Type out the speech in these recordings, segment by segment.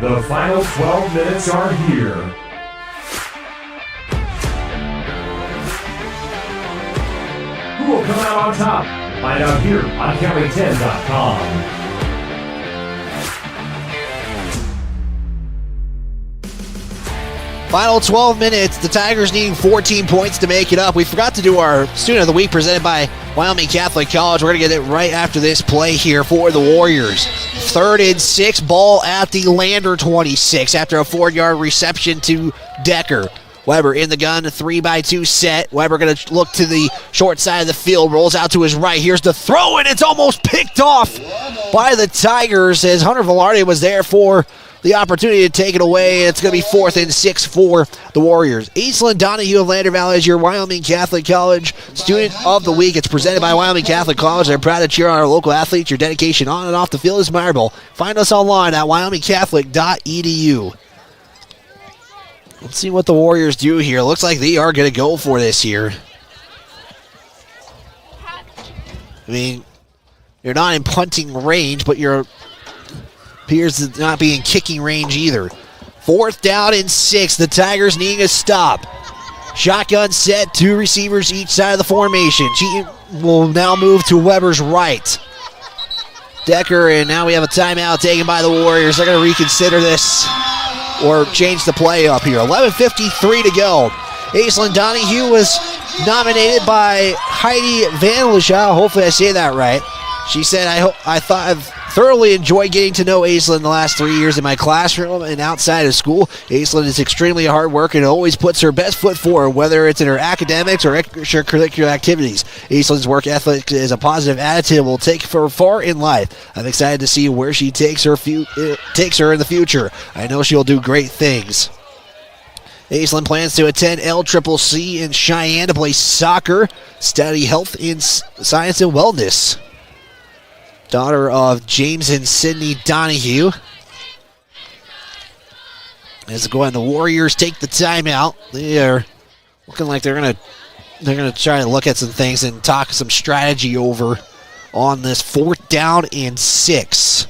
The final 12 minutes are here. Who will come out on top? Find out here on County10.com. Final 12 minutes. The Tigers needing 14 points to make it up. We forgot to do our Student of the Week presented by Wyoming Catholic College. We're going to get it right after this play here for the Warriors. 3rd and 6, ball at the Lander 26 after a 4-yard reception to Decker. Weber in the gun, 3-by-2 set. Weber going to look to the short side of the field, rolls out to his right. Here's the throw, and it's almost picked off by the Tigers as Hunter Velarde was there for the opportunity to take it away. It's going to be 4th and 6 for the Warriors. Aislinn Donahue of Lander Valley is your Wyoming Catholic College Student of the Week. It's presented by Wyoming Catholic College. They're proud to cheer on our local athletes. Your dedication on and off the field is admirable. Find us online at wyomingcatholic.edu. Let's see what the Warriors do here. Looks like they are going to go for this here. I mean, you're not in punting range, but you're appears to not be in kicking range either. 4th down and 6. The Tigers needing a stop. Shotgun set, 2 receivers each side of the formation. She will now move to Weber's right. Decker, and now we have a timeout taken by the Warriors. They're going to reconsider this or change the play up here. 11:53 to go. Aislinn Donahue was nominated by Heidi Van Lashaw. Hopefully I say that right. She said, I thought I've thoroughly enjoyed getting to know Aislinn the last 3 years in my classroom and outside of school. Aislinn is extremely hard worker and always puts her best foot forward, whether it's in her academics or extracurricular activities. Aislinn's work ethic is a positive attitude and will take her far in life. I'm excited to see where she takes her in the future. I know she'll do great things. Aislinn plans to attend LCCC in Cheyenne to play soccer, study health and science and wellness. Daughter of James and Sydney Donahue. As the Warriors take the timeout, they are looking like they're gonna try to look at some things and talk some strategy over on this 4th down and 6.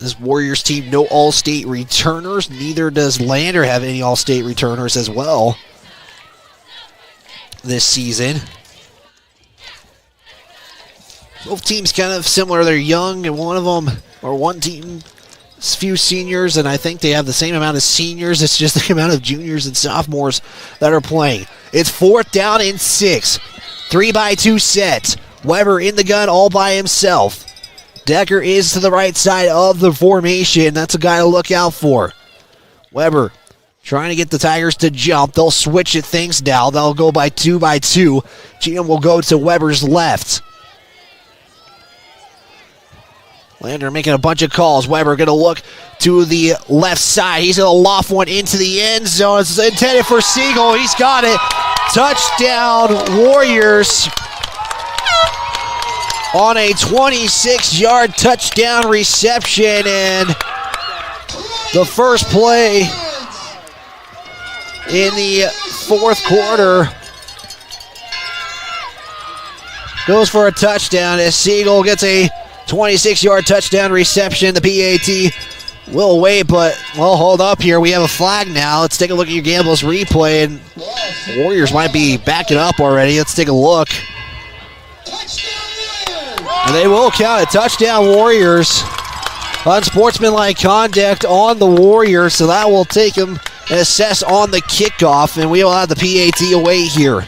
This Warriors team, no All-State returners. Neither does Lander have any All-State returners as well this season. Both teams kind of similar. They're young, and one team, few seniors, and I think they have the same amount of seniors. It's just the amount of juniors and sophomores that are playing. It's 4th down and 6. 3-by-2 set. Weber in the gun all by himself. Decker is to the right side of the formation. That's a guy to look out for. Weber trying to get the Tigers to jump. They'll switch things now. They'll go by 2-by-2. GM will go to Weber's left. Lander making a bunch of calls. Weber going to look to the left side. He's going to loft one into the end zone. It's intended for Siegel. He's got it. Touchdown, Warriors. On a 26-yard touchdown reception. And the first play in the 4th quarter goes for a touchdown as Siegel gets a 26-yard touchdown reception. The PAT will wait, but we'll hold up here. We have a flag now. Let's take a look at your Gambles replay, and Warriors might be backing up already. Let's take a look. And they will count it. Touchdown, Warriors. Unsportsmanlike conduct on the Warriors, so that will take them and assess on the kickoff, and we will have the PAT away here.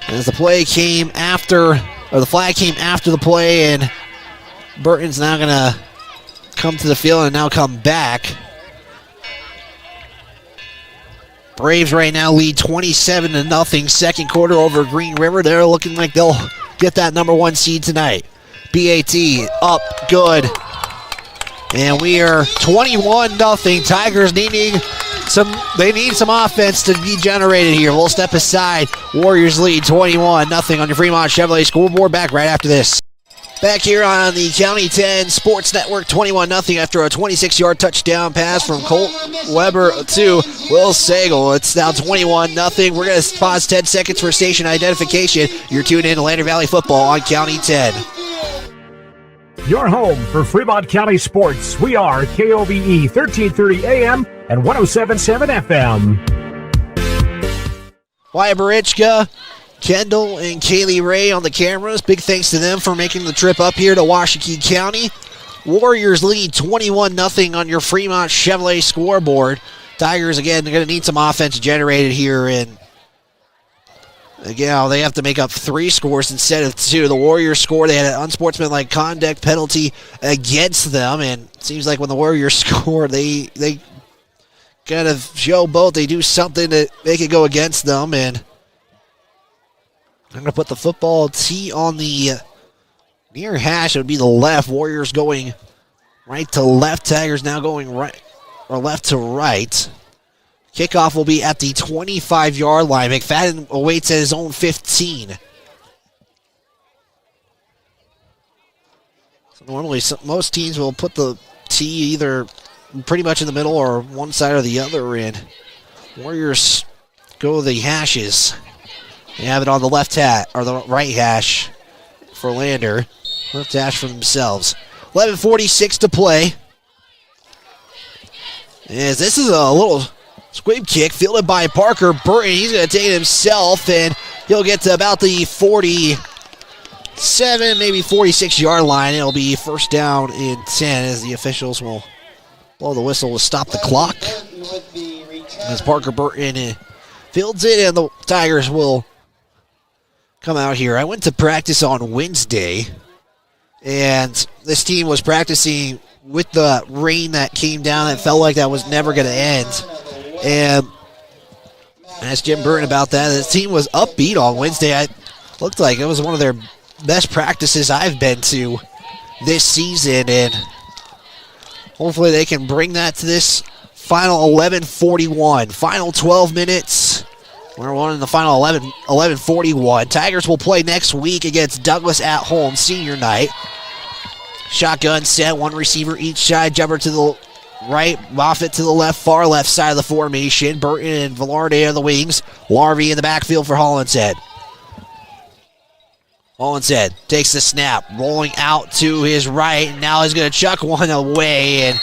As the play came after, or the flag came after the play, and Burton's now going to come to the field and now come back. Braves right now lead 27-0, second quarter over Green River. They're looking like they'll get that number 1 seed tonight. PAT up good. And we are 21-0. Tigers need some offense to be generated here. We'll step aside. Warriors lead 21-0 on your Fremont Chevrolet scoreboard. Back right after this. Back here on the County 10 Sports Network, 21-0 after a 26-yard touchdown pass from Colt Weber to Will Sagal. It's now 21-0. We're going to pause 10 seconds for station identification. You're tuned in to Lander Valley Football on County 10. your home for Fremont County sports. We are KOBE 1330 AM and 1077 FM. Wyatt Barichka, Kendall, and Kaylee Ray on the cameras. Big thanks to them for making the trip up here to Washakie County. Warriors lead 21-0 on your Fremont Chevrolet scoreboard. Tigers, again, they're going to need some offense generated here. And, again, they have to make up 3 scores instead of 2. The Warriors score. They had an unsportsmanlike conduct penalty against them. And it seems like when the Warriors score, they kind of show both. They do something to make it go against them. And I'm going to put the football tee on the near hash. It would be the left. Warriors going right to left. Tigers now going right or left to right. Kickoff will be at the 25-yard line. McFadden awaits at his own 15. So normally, most teams will put the tee either pretty much in the middle or one side or the other. And Warriors go the hashes. They have it on the left hat or the right hash for Lander. Left hash for themselves. 11:46 to play. As this is a little squib kick fielded by Parker Burton. He's going to take it himself, and he'll get to about the 47, maybe 46-yard line. It'll be first down and 10 as the officials will blow the whistle to stop the clock. As Parker Burton fields it, and the Tigers will come out here. I went to practice on Wednesday, and this team was practicing with the rain that came down. It felt like that was never going to end. And I asked Jim Burton about that. The team was upbeat on Wednesday. It looked like it was one of their best practices I've been to this season. And hopefully they can bring that to this final 11:41. Final 12 minutes. We're on in the final 11:41. Tigers will play next week against Douglas at home, senior night. Shotgun set, one receiver each side. Jumper to the right, Moffitt to the left, far left side of the formation. Burton and Velarde on the wings. Larvey in the backfield for Hollinshead. Hollinshead takes the snap, rolling out to his right. And now he's going to chuck one away, and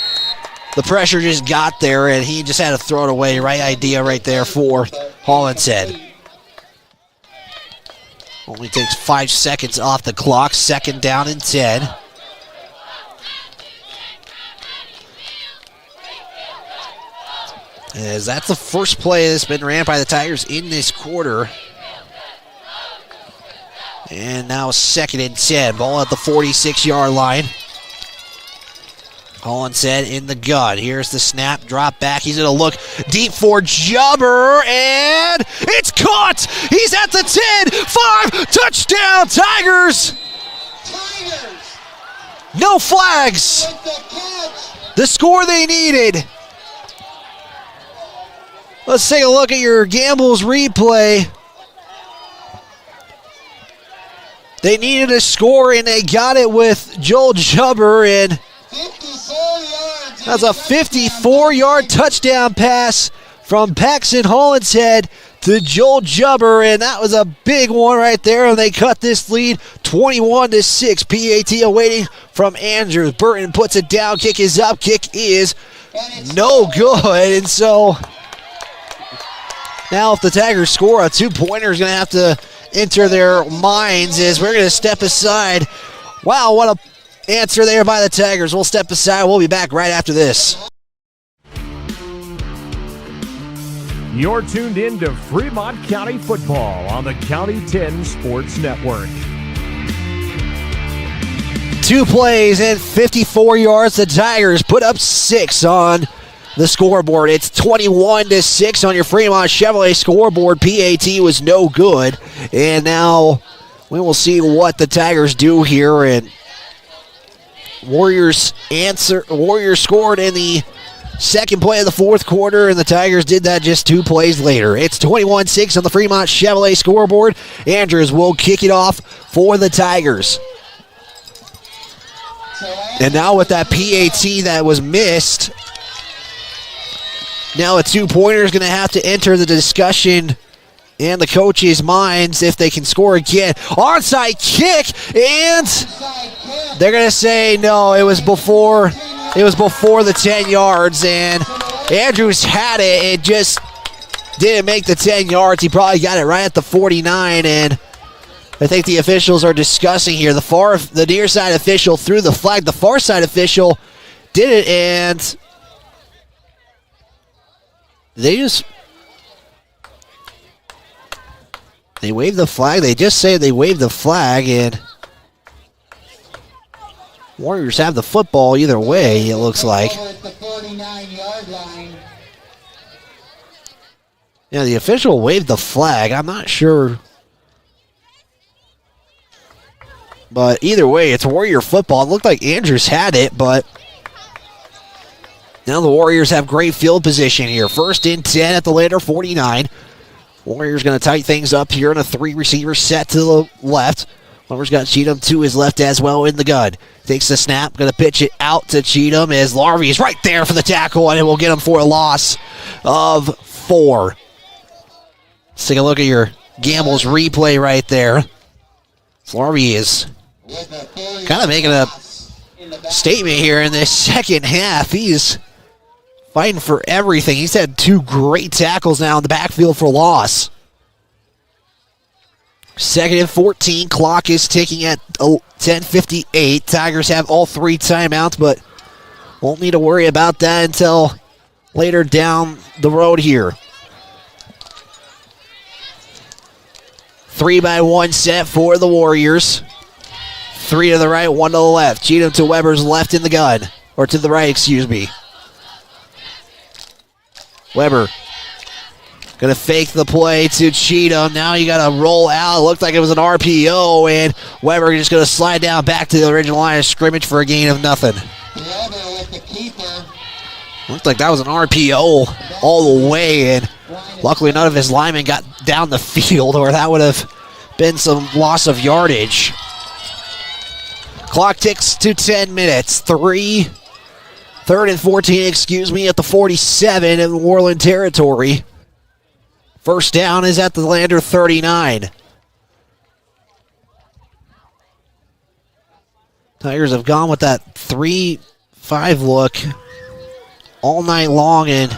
the pressure just got there, and he just had to throw it away. Right idea right there for Hollinshead. Only takes 5 seconds off the clock. Second down and 10. As that's the first play that's been ran by the Tigers in this quarter. And now second and 10. Ball at the 46-yard line. Hollinshead in the gun. Here's the snap, drop back. He's going to look deep for Jubber, and it's caught! He's at the 10, 5, touchdown Tigers! No flags! The score they needed. Let's take a look at your Gambles replay. They needed a score, and they got it with Joel Jubber, and that's a 54-yard touchdown pass from Paxton Hollinshead to Joel Jubber, and that was a big one right there, and they cut this lead 21-6. PAT awaiting from Andrews. Burton puts it down. Kick is up. Kick is no good, and so now if the Tigers score, a two-pointer is going to have to enter their minds as we're going to step aside. Wow, what a answer there by the Tigers. We'll step aside. We'll be back right after this. You're tuned in to Fremont County football on the County 10 Sports Network. 2 plays and 54 yards. The Tigers put up 6 on the scoreboard. It's 21-6 on your Fremont Chevrolet scoreboard. PAT was no good. And now we will see what the Tigers do here. And Warriors scored in the second play of the fourth quarter, and the Tigers did that just 2 plays later. It's 21-6 on the Fremont Chevrolet scoreboard. Andrews will kick it off for the Tigers. And now with that PAT that was missed, now a two-pointer is going to have to enter the discussion in the coaches' minds if they can score again. Onside kick, and they're going to say no, it was before the 10 yards, and Andrews had it. It just didn't make the 10 yards. He probably got it right at the 49, and I think the officials are discussing here. The near side official threw the flag. The far side official did it, and they waved the flag. They just say they waved the flag, and Warriors have the football either way, it looks like. Yeah, the official waved the flag. I'm not sure. But either way, it's Warrior football. It looked like Andrews had it, but now the Warriors have great field position here. 1st and 10 at the Lander 49. Warriors going to tighten things up here in a 3-receiver set to the left. Warriors got Cheatham to his left as well in the gun. Takes the snap, going to pitch it out to Cheatham as Larvey is right there for the tackle, and it will get him for a loss of 4. Let's take a look at your Gambles replay right there. Larvey is kind of making a statement here in this second half. He's fighting for everything. He's had 2 great tackles now in the backfield for loss. 2nd and 14. Clock is ticking at 10:58. Tigers have all 3 timeouts, but won't need to worry about that until later down the road here. 3-by-1 set for the Warriors. 3 to the right, 1 to the left. Cheatham to Weber's left in the gun. Or to the right, excuse me. Weber going to fake the play to Cheatham. Now you got to roll out. It looked like it was an RPO, and Weber just going to slide down back to the original line of scrimmage for a gain of nothing. Weber with the keeper. Looked like that was an RPO all the way, and luckily none of his linemen got down the field, or that would have been some loss of yardage. Clock ticks to 10 minutes. 3rd and 14, at the 47 in Worland territory. First down is at the Lander 39. Tigers have gone with that 3-5 look all night long, and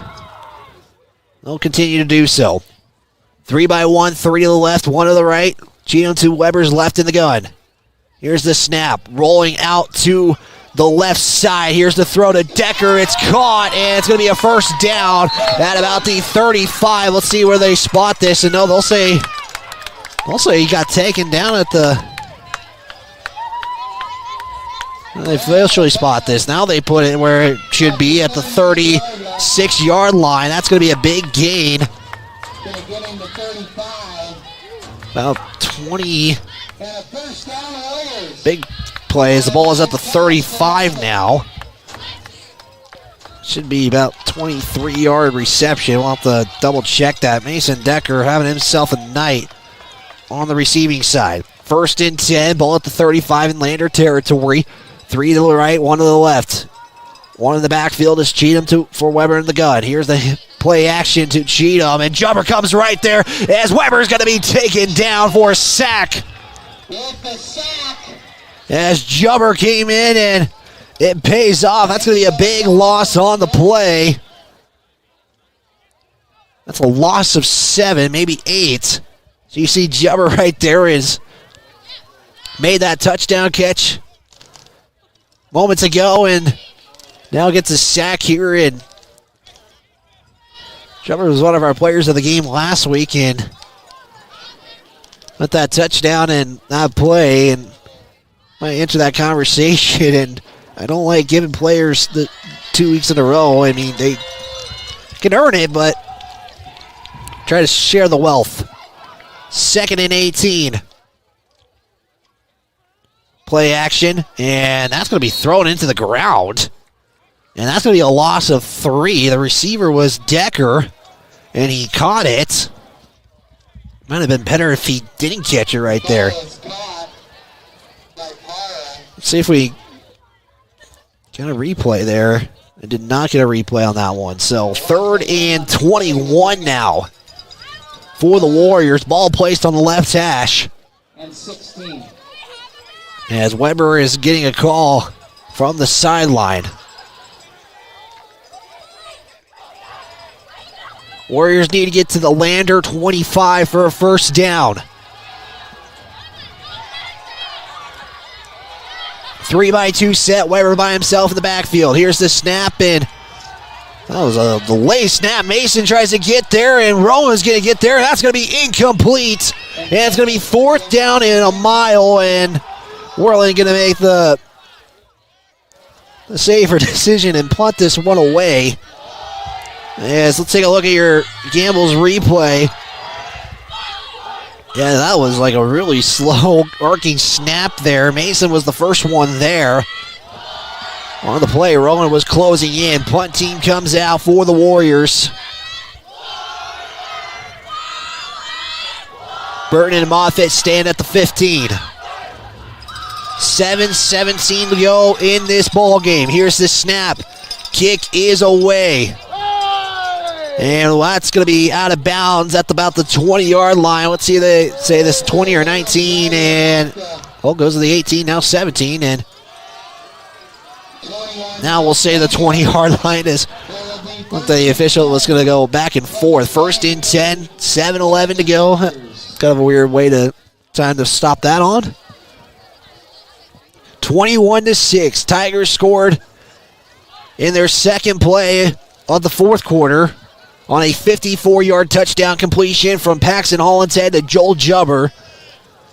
they'll continue to do so. 3-by-1, 3 to the left, 1 to the right. Cheatham to Weber's left in the gun. Here's the snap, rolling out to the left side. Here's the throw to Decker. It's caught, and it's going to be a first down at about the 35. Let's see where they spot this. And no, they'll say he got taken down at the... They officially spot this. Now they put it where it should be at the 36-yard line. That's going to be a big gain. Going to get into 35. About 20. And a first down, Warriors. Big plays. The ball is at the 35 now. Should be about 23-yard reception. We'll have to double check that. Mason Decker having himself a night on the receiving side. 1st and 10. Ball at the 35 in Lander territory. 3 to the right, 1 to the left. 1 in the backfield is Cheatham for Weber in the gun. Here's the play action to Cheatham, and Jumper comes right there as Weber's going to be taken down for a sack. With the sack. As Jumper came in, and it pays off. That's going to be a big loss on the play. That's a loss of 7, maybe 8. So you see Jumper right there is made that touchdown catch moments ago, and now gets a sack here. And Jumper was one of our players of the game last week, and with that touchdown and that play, and might enter that conversation. And I don't like giving players the 2 weeks in a row. I mean, they can earn it, but try to share the wealth. 2nd and 18. Play action, and that's going to be thrown into the ground. And that's going to be a loss of 3. The receiver was Decker, and he caught it. Might have been better if he didn't catch it right there. Let's see if we get a replay there. I did not get a replay on that one. So 3rd and 21 now for the Warriors. Ball placed on the left hash. And 16. As Weber is getting a call from the sideline. Warriors need to get to the Lander 25 for a first down. 3-by-2 set. Weber by himself in the backfield. Here's the snap in. That was a delay snap. Mason tries to get there, and Rowan's going to get there. That's going to be incomplete. And it's going to be 4th down and a mile, and Worland going to make the safer decision and punt this one away. Yes, let's take a look at your Gamble's replay. Yeah, that was like a really slow arcing snap there. Mason was the first one there. On the play, Rowan was closing in. Punt team comes out for the Warriors. Burton and Moffitt stand at the 15. 7:17 to go in this ball game. Here's the snap. Kick is away. And that's going to be out of bounds at about the 20-yard line. Let's see if they say this 20 or 19. And, goes to the 18, now 17. And now we'll say the 20-yard line is what the official was going to go back and forth. 1st and 10, 7:11 to go. Kind of a weird time to stop that on. 21-6. Tigers scored in their second play of the fourth quarter on a 54-yard touchdown completion from Paxton Hollinshead to Joel Jubber.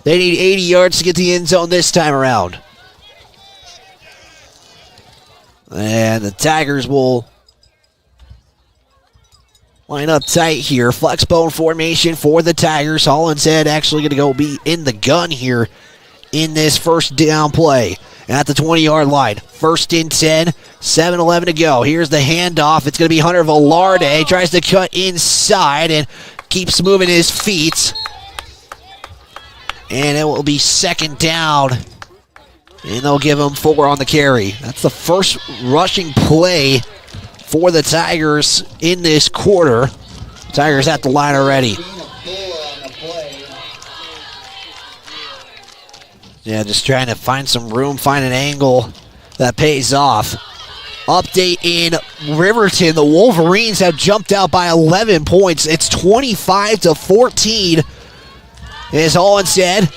They need 80 yards to get the end zone this time around. And the Tigers will line up tight here. Flexbone formation for the Tigers. Hollinshead actually going to go be in the gun here in this first down play at the 20-yard line. 1st and 10, 7:11 to go. Here's the handoff. It's going to be Hunter Velarde. Tries to cut inside and keeps moving his feet. And it will be 2nd down. And they'll give him 4 on the carry. That's the first rushing play for the Tigers in this quarter. Tigers at the line already. Yeah, just trying to find some room, find an angle that pays off. Update in Riverton. The Wolverines have jumped out by 11 points. It's 25-14. As Hollinshead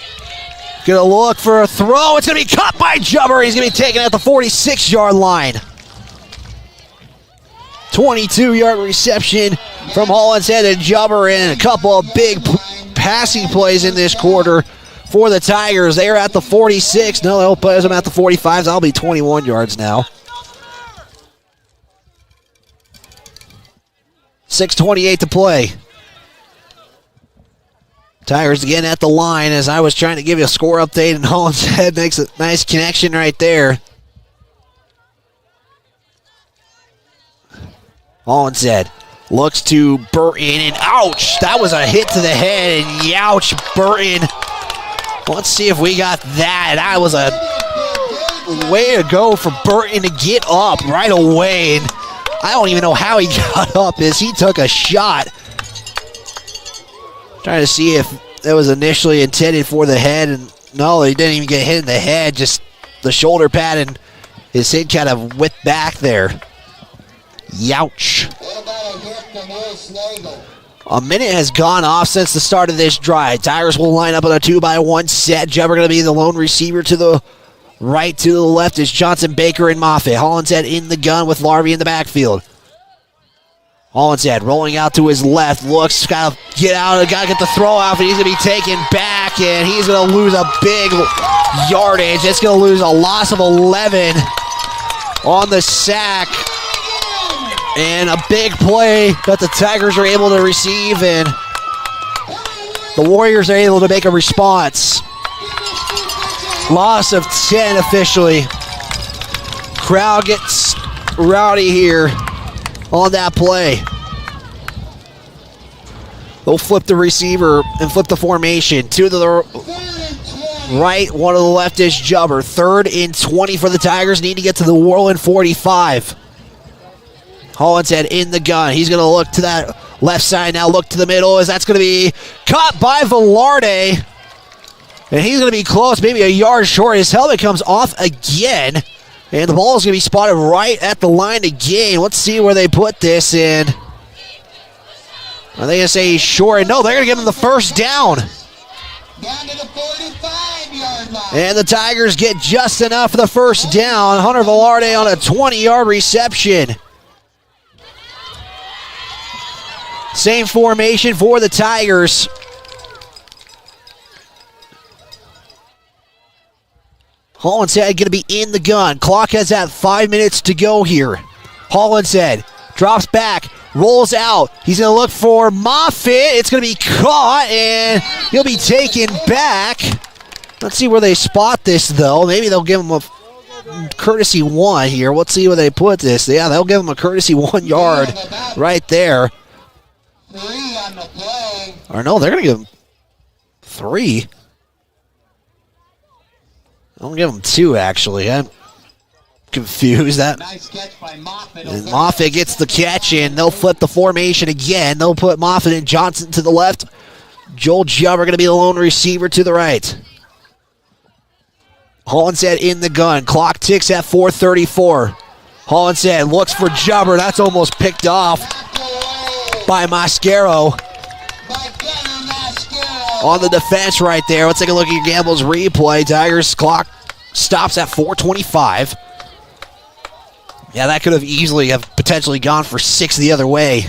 going to look for a throw. It's going to be caught by Jubber. He's going to be taken at the 46-yard line. 22-yard reception from Hollinshead and Jubber, and a couple of big passing plays in this quarter for the Tigers. They are at the 46. No, they'll put them at the 45. That'll be 21 yards now. 6:28 to play. Tigers again at the line as I was trying to give you a score update, and Hollinshead makes a nice connection right there. Hollinshead looks to Burton, and ouch! That was a hit to the head, and youch, Burton. Let's see if we got that. That was a way to go for Burton to get up right away. And I don't even know how he got up as he took a shot. Trying to see if that was initially intended for the head. And no, he didn't even get hit in the head. Just the shoulder pad and his head kind of whipped back there. Youch. A minute has gone off since the start of this drive. Tigers will line up on a 2-by-1 set. Jubber going to be the lone receiver to the right. To the left is Johnson, Baker, and Moffitt. Hollinshead in the gun with Larvey in the backfield. Hollinshead rolling out to his left. Looks, got to get out. Got to get the throw out, but he's going to be taken back, and he's going to lose a big yardage. It's going to lose a loss of 11 on the sack. And a big play that the Tigers are able to receive, and the Warriors are able to make a response. Loss of 10 officially. Crowd gets rowdy here on that play. They'll flip the receiver and flip the formation. 2 to the right, 1 to the left is Jubber. 3rd and 20 for the Tigers. Need to get to the Worland 45. Hollinshead in the gun. He's going to look to that Left side now, look to the middle, as that's going to be caught by Velarde. And he's going to be close, maybe a yard short. His helmet comes off again. And the ball is going to be spotted right at the line again. Let's see where they put this in. Are they going to say he's short? No, they're going to give him the first down. Down to the 45-yard line. And the Tigers get just enough for the first down. Hunter Velarde on a 20-yard reception. Same formation for the Tigers. Hollinshead going to be in the gun. Clock has at 5 minutes to go here. Hollinshead drops back, rolls out. He's going to look for Moffitt. It's going to be caught, and he'll be taken back. Let's see where they spot this, though. Maybe they'll give him a courtesy 1 here. Let's see where they put this. Yeah, they'll give him a courtesy 1 yard right there. 3 on the play. Or no, they're going to give him 3. I'll give him 2, actually. I'm confused. Nice catch by Moffitt. And Moffitt gets the catch, and they'll flip the formation again. They'll put Moffitt and Johnson to the left. Joel Jubber going to be the lone receiver to the right. Hollinshead in the gun. Clock ticks at 4:34. Hollinshead looks for Jubber. That's almost picked off by Mascaro on the defense right there. Let's take a look at your Gamble's replay. Tigers clock stops at 4:25. Yeah, that could have easily have potentially gone for 6 the other way.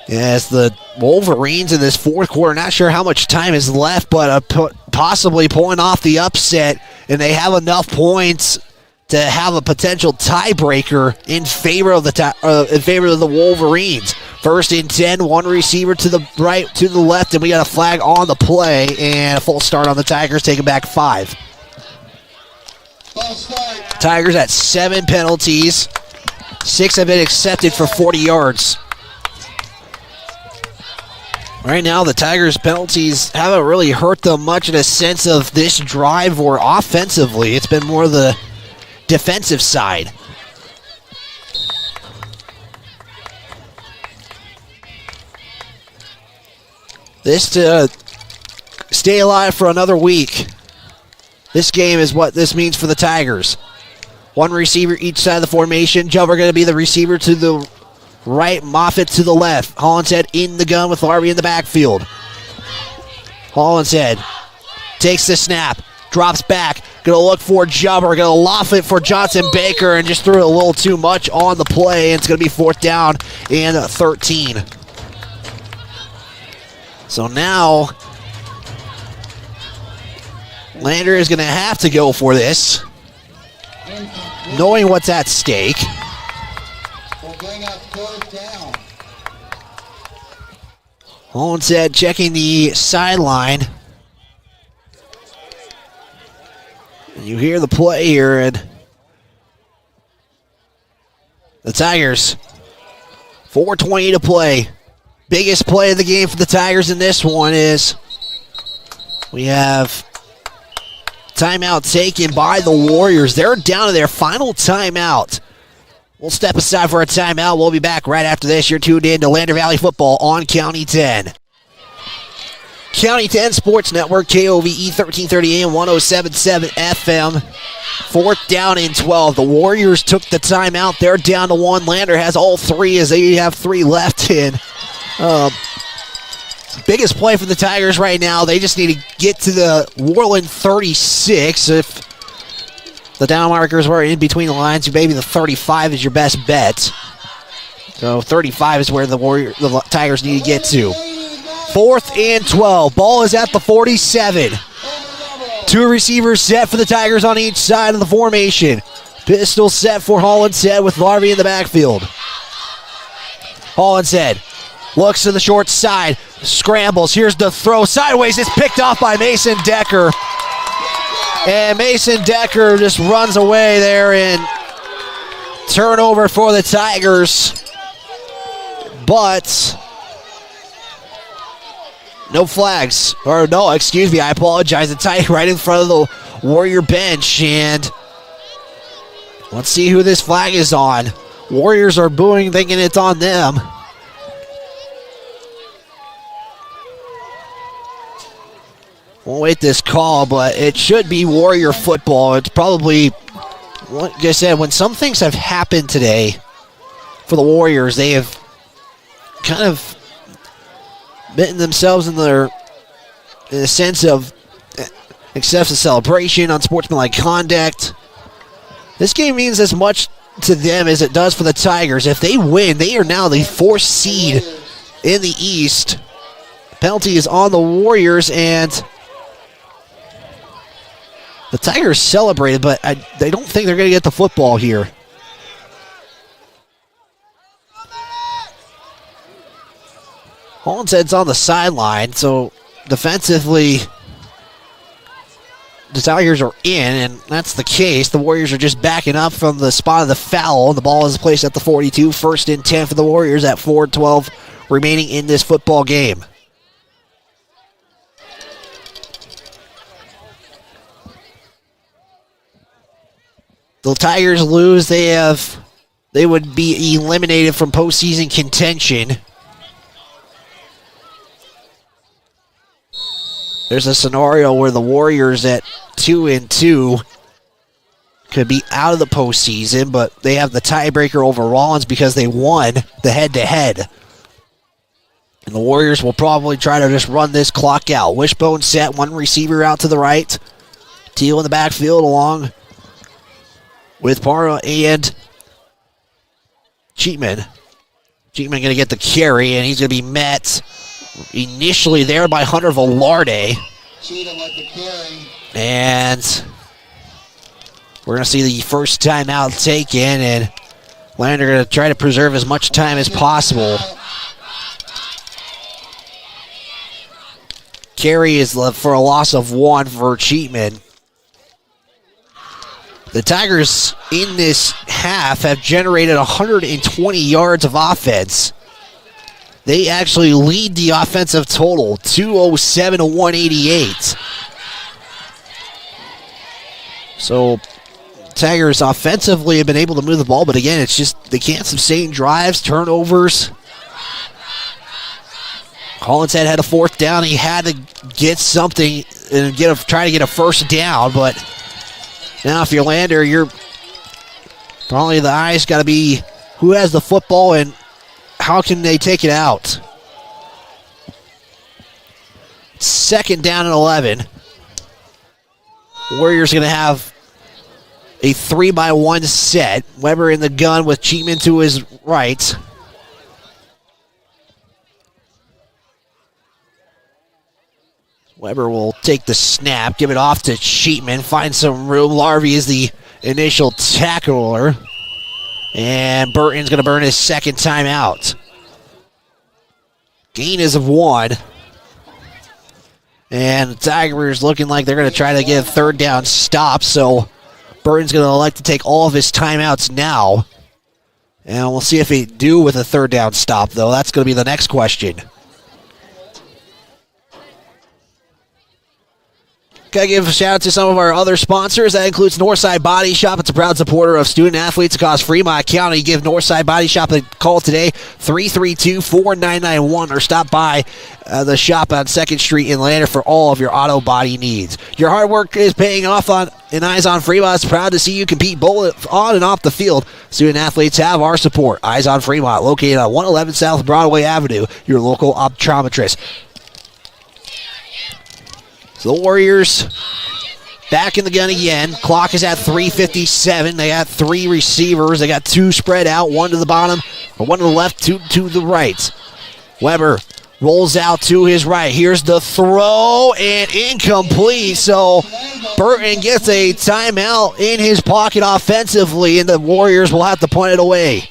Yes, the Wolverines in this fourth quarter, not sure how much time is left, but possibly pulling off the upset, and they have enough points to have a potential tiebreaker in favor of the Wolverines. 1st and 10, 1 receiver to the right, to the left, and we got a flag on the play, and a full start on the Tigers, taking back 5. Tigers at 7 penalties. 6 have been accepted for 40 yards. Right now, the Tigers' penalties haven't really hurt them much in a sense of this drive or offensively. It's been more the defensive side. This to stay alive for another week. This game is what this means for the Tigers. 1 receiver each side of the formation. Jubber going to be the receiver to the right, Moffitt to the left. Hollinshead in the gun with Larby in the backfield. Hollinshead takes the snap, drops back, going to look for Jubber, going to loft it for Johnson Baker, and just threw it a little too much on the play, and it's going to be 4th down and 13. So now, Lander is going to have to go for this, knowing what's at stake. We'll bring up 4th down. Hollinshead checking the sideline. And you hear the play here, and the Tigers, 4:20 to play. Biggest play of the game for the Tigers in this one is we have timeout taken by the Warriors. They're down to their final timeout. We'll step aside for a timeout. We'll be back right after this. You're tuned in to Lander Valley Football on County 10. County 10 Sports Network, KOVE 1330 AM, 107.7 FM. 4th down and 12. The Warriors took the timeout. They're down to 1. Lander has all 3 as they have 3 left in. Biggest play for the Tigers right now. They just need to get to the Worland 36. If the down markers were in between the lines, maybe the 35 is your best bet. So 35 is where the Tigers need to get to. 4th and 12. Ball is at the 47. 2 receivers set for the Tigers on each side of the formation. Pistol set for Hollinshead with Larby in the backfield. Hollinshead looks to the short side, scrambles. Here's the throw sideways. It's picked off by Mason Decker. And Mason Decker just runs away there, and turnover for the Tigers. But no flags. Or no, excuse me, I apologize. The Tigers right in front of the Warrior bench. And let's see who this flag is on. Warriors are booing, thinking it's on them. We'll wait this call, but it should be Warrior football. It's probably, like I said, when some things have happened today for the Warriors, they have kind of bitten themselves in a sense of excessive celebration, unsportsmanlike conduct. This game means as much to them as it does for the Tigers. If they win, they are now the 4th seed in the East. Penalty is on the Warriors, and the Tigers celebrated, but they don't think they're going to get the football here. Hollinshead's on the sideline, so defensively, the Tigers are in, and that's the case. The Warriors are just backing up from the spot of the foul. The ball is placed at the 42. 1st and 10 for the Warriors at 4:12 remaining in this football game. The Tigers lose, they would be eliminated from postseason contention. There's a scenario where the Warriors at 2-2 could be out of the postseason, but they have the tiebreaker over Rollins because they won the head-to-head. And the Warriors will probably try to just run this clock out. Wishbone set, one receiver out to the right. Teal in the backfield along with Parra and Cheatman. Cheatman going to get the carry, and he's going to be met initially there by Hunter Velarde. Cheatham with the carry. And we're going to see the first timeout taken, and Lander going to try to preserve as much time as possible. Carry is for a loss of 1 for Cheatman. The Tigers in this half have generated 120 yards of offense. They actually lead the offensive total, 207 to 188. So Tigers offensively have been able to move the ball, but again, it's just they can't sustain drives, turnovers. Hollinshead had a 4th down. He had to get something and try to get a 1st down, but now if you're Lander, you're probably the eyes got to be who has the football and how can they take it out. 2nd down and 11. Warriors going to have a 3-by-1 set. Weber in the gun with Cheatman to his right. Weber will take the snap, give it off to Cheatman, find some room. Larvey is the initial tackler. And Burton's going to burn his 2nd timeout. Gain is of 1. And the Tigers looking like they're going to try to get a 3rd down stop. So Burton's going to elect to take all of his timeouts now. And we'll see if they do with a 3rd down stop, though. That's going to be the next question. Gotta give a shout out to some of our other sponsors. That includes Northside Body Shop. It's a proud supporter of student athletes across Fremont County. Give Northside Body Shop a call today, 332-4991, or stop by the shop on 2nd Street in Lander for all of your auto body needs. Your hard work is paying off in Eyes on Fremont. It's proud to see you compete both on and off the field. Student athletes have our support. Eyes on Fremont, located on 111 South Broadway Avenue, your local optometrist. So the Warriors back in the gun again. Clock is at 3:57. They got 3 receivers. They got 2 spread out, 1 to the bottom, or 1 to the left, 2 to the right. Weber rolls out to his right. Here's the throw, and incomplete. So Burton gets a timeout in his pocket offensively, and the Warriors will have to punt it away.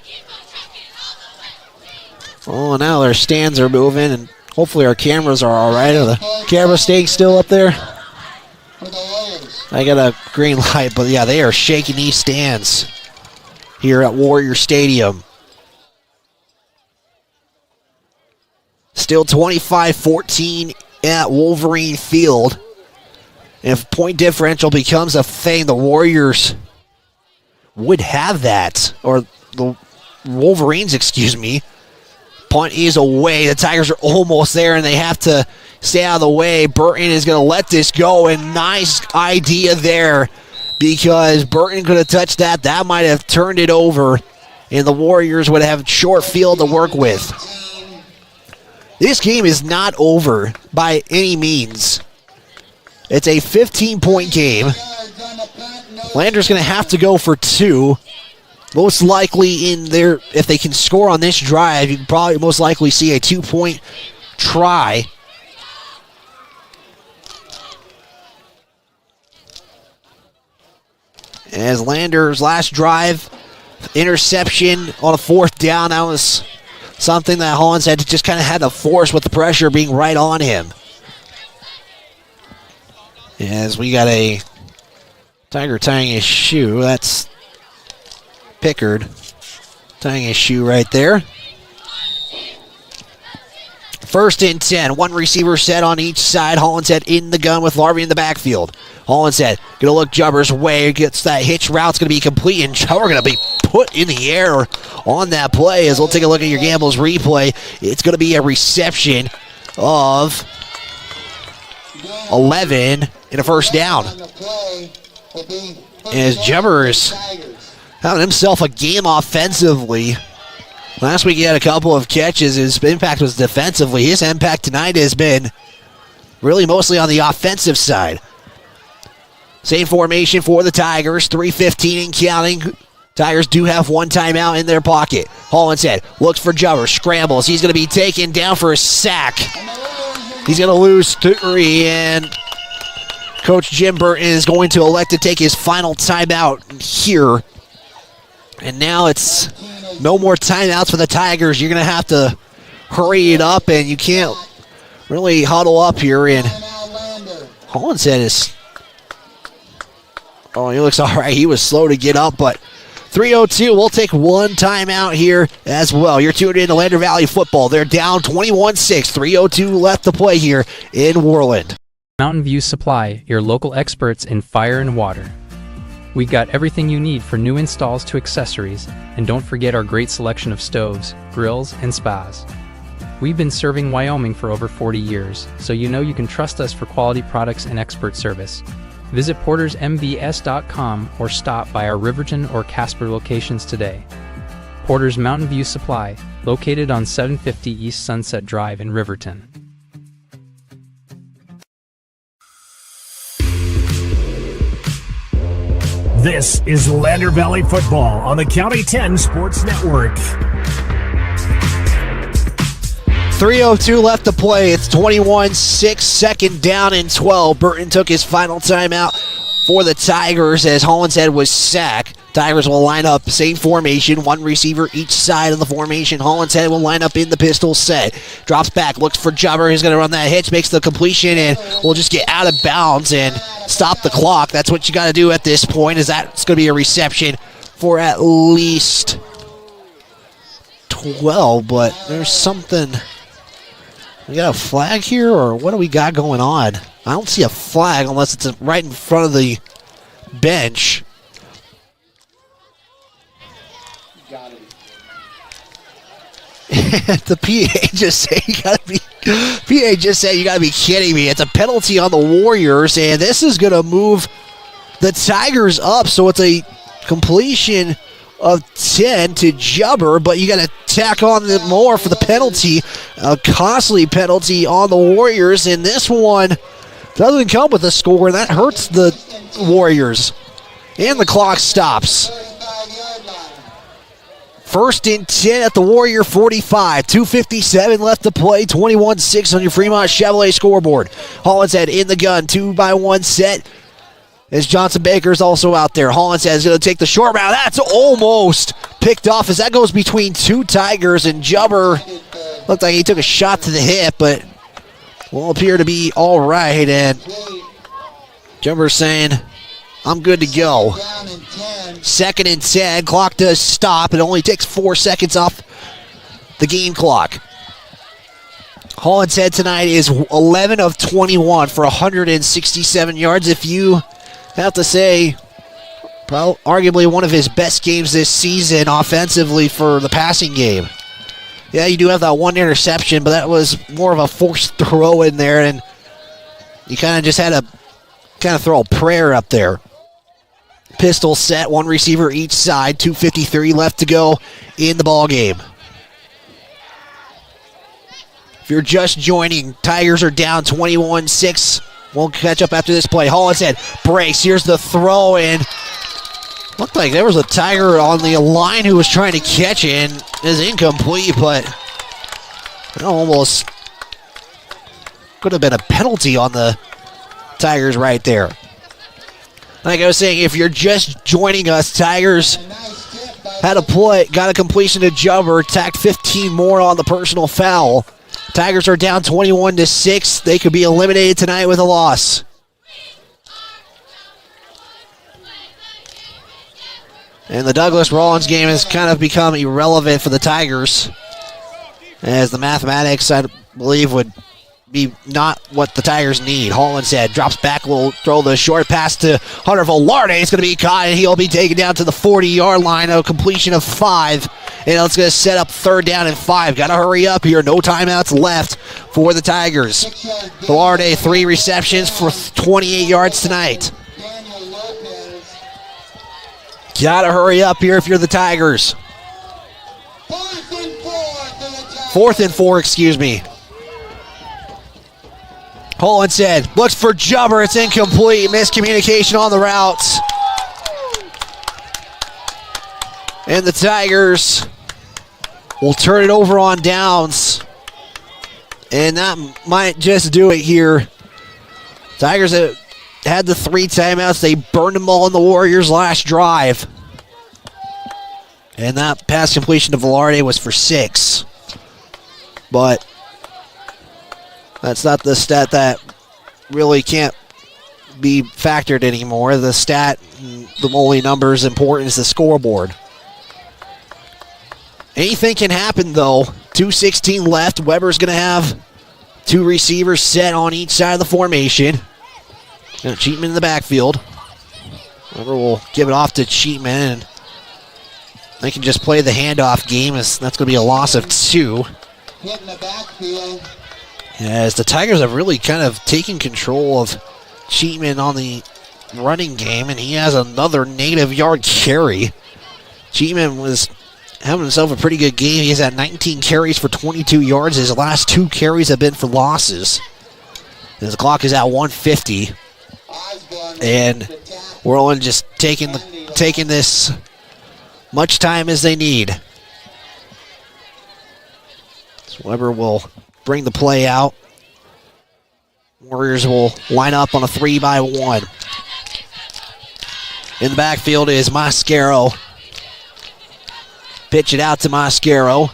Oh, now their stands are moving, and hopefully our cameras are all right. Are the cameras staying still up there? I got a green light, but yeah, they are shaking these stands here at Warrior Stadium. Still 25-14 at Wolverine Field. If point differential becomes a thing, the Warriors would have that, or the Wolverines, excuse me. Punt is away. The Tigers are almost there, and they have to stay out of the way. Burton is going to let this go, and nice idea there because Burton could have touched that. That might have turned it over, and the Warriors would have short field to work with. This game is not over by any means. It's a 15-point game. Lander's going to have to go for 2. Most likely in there, if they can score on this drive, you can probably most likely see a 2-point try. As Lander's last drive, interception on a 4th down, that was something that Hollins had to just kind of had to force with the pressure being right on him. As we got a Tiger tying his shoe, that's Pickard tying his shoe right there. 1st and 10. One receiver set on each side. Hollinshead in the gun with Larby in the backfield. Hollinshead going to look Jubber's way. Gets that hitch route's going to be complete, and Jubber going to be put in the air on that play. As we'll take a look at your Gambles replay, it's going to be a reception of 11 and a 1st down. As Jubber's having himself a game offensively. Last week he had a couple of catches. His impact was defensively. His impact tonight has been really mostly on the offensive side. Same formation for the Tigers. 3:15 and counting. Tigers do have 1 timeout in their pocket. Hollinshead looks for Jubber. Scrambles. He's going to be taken down for a sack. He's going to lose 3, and Coach Jim Burton is going to elect to take his final timeout here. And now it's no more timeouts for the Tigers. You're going to have to hurry it up, and you can't really huddle up here. And Hollinshead is... Oh, he looks all right. He was slow to get up, but 3:02. We'll take 1 timeout here as well. You're tuned in to Lander Valley Football. They're down 21-6. 3:02 left to play here in Worland. Mountain View Supply, your local experts in fire and water. We got everything you need for new installs to accessories, and don't forget our great selection of stoves, grills, and spas. We've been serving Wyoming for over 40 years, so you know you can trust us for quality products and expert service. Visit portersmbs.com or stop by our Riverton or Casper locations today. Porter's Mountain View Supply, located on 750 East Sunset Drive in Riverton. This is Lander Valley Football on the County 10 Sports Network. 3:02 left to play. It's 21-6, 2nd down and 12. Burton took his final timeout for the Tigers as Hollinshead was sacked. Tigers will line up same formation, 1 receiver each side of the formation. Hollinshead will line up in the pistol set. Drops back, looks for Jubber. He's going to run that hitch, makes the completion, and will just get out of bounds and stop the clock. That's what you got to do at this point, is that's going to be a reception for at least 12, but there's something... We got a flag here, or what do we got going on? I don't see a flag unless it's right in front of the bench. The PA just said you gotta be kidding me. It's a penalty on the Warriors, and this is gonna move the Tigers up, so it's a completion of 10 to Jubber, but you got to tack on more for the penalty, a costly penalty on the Warriors, and this one doesn't come with a score, and that hurts the Warriors. And the clock stops. 1st and 10 at the Warrior 45. 2:57 left to play. 21-6 on your Fremont Chevrolet scoreboard. Hollinshead in the gun. 2-by-1 set. As Johnson Baker's also out there. Hollinshead is going to take the short route. That's almost picked off as that goes between 2 Tigers, and Jubber looked like he took a shot to the hip, but will appear to be all right. And Jubber saying, I'm good to go. 2nd and 10. Clock does stop. It only takes 4 seconds off the game clock. Hollinshead tonight is 11 of 21 for 167 yards. If you have to say arguably one of his best games this season offensively for the passing game. Yeah, you do have that one interception, but that was more of a forced throw in there, and you kind of just had to kind of throw a prayer up there. Pistol set, one receiver each side, 2:53 left to go in the ball game. If you're just joining, Tigers are down 21-6. We'll catch up after this play. Hollinshead breaks. Here's the throw, and looked like there was a Tiger on the line who was trying to catch it, and is incomplete, but it almost could have been a penalty on the Tigers right there. Like I was saying, if you're just joining us, Tigers had a play, got a completion to Jubber, tacked 15 more on the personal foul. Tigers are down 21-6. They could be eliminated tonight with a loss. And the Douglas Rollins game has kind of become irrelevant for the Tigers, as the mathematics, I believe, would be not what the Tigers need. Hollinshead drops back, will throw the short pass to Hunter Velarde. It's going to be caught, and he'll be taken down to the 40-yard line. A completion of 5, and it's going to set up 3rd down and 5. Got to hurry up here. No timeouts left for the Tigers. Velarde, 3 receptions for 28 yards tonight. Got to hurry up here if you're the Tigers. 4th and 4, excuse me. Hollinshead looks for Jubber. It's incomplete. Miscommunication on the routes. And the Tigers will turn it over on downs. And that might just do it here. Tigers have had the 3 timeouts. They burned them all in the Warriors' last drive. And that pass completion to Velarde was for 6. But that's not the stat that really can't be factored anymore. The stat, the only numbers important is the scoreboard. Anything can happen, though. 2:16 left. Weber's going to have 2 receivers set on each side of the formation. Cheatman in the backfield. Weber will give it off to Cheatman, and they can just play the handoff game, as that's going to be a loss of 2. Hitting the backfield. As the Tigers have really kind of taken control of Cheatman on the running game, and he has another negative yard carry. Cheatman was having himself a pretty good game. He's had 19 carries for 22 yards. His last 2 carries have been for losses. And the clock is at 1:50. And Whirlwind just taking this much time as they need. So Weber will bring the play out. Warriors will line up on a 3-by-1. In the backfield is Mascaro. Pitch it out to Mascaro.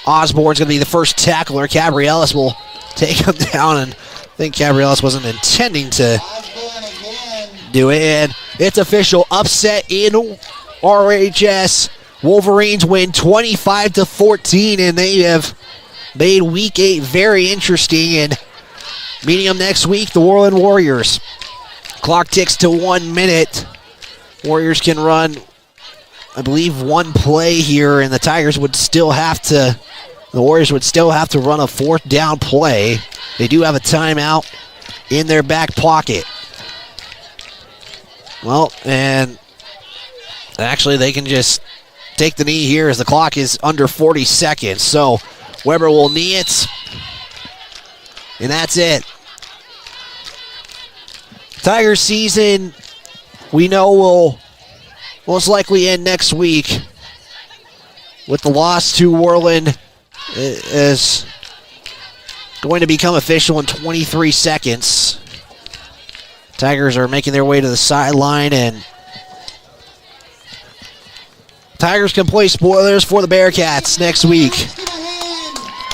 Osborne's going to be the first tackler. Cabrielis will take him down, and I think Cabrielis wasn't intending to do it. And it's official. Upset in RHS. Wolverines win 25-14, and they have made Week 8 very interesting. And meeting them next week, the Worland Warriors. Clock ticks to 1 minute. Warriors can run, I believe, 1 play here, and the Tigers would still have to, the Warriors would still have to run a 4th down play. They do have a timeout in their back pocket. Well, and actually they can just take the knee here as the clock is under 40 seconds. So Weber will knee it, and that's it. Tigers season, we know, will most likely end next week with the loss to Worland is going to become official in 23 seconds. Tigers are making their way to the sideline, and Tigers can play spoilers for the Bearcats next week.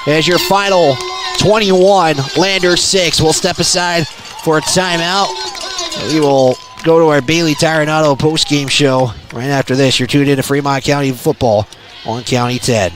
As your final 21, Lander 6. We'll step aside for a timeout. We will go to our Bailey Tire and Auto post-game show right after this. You're tuned in to Fremont County Football on County 10.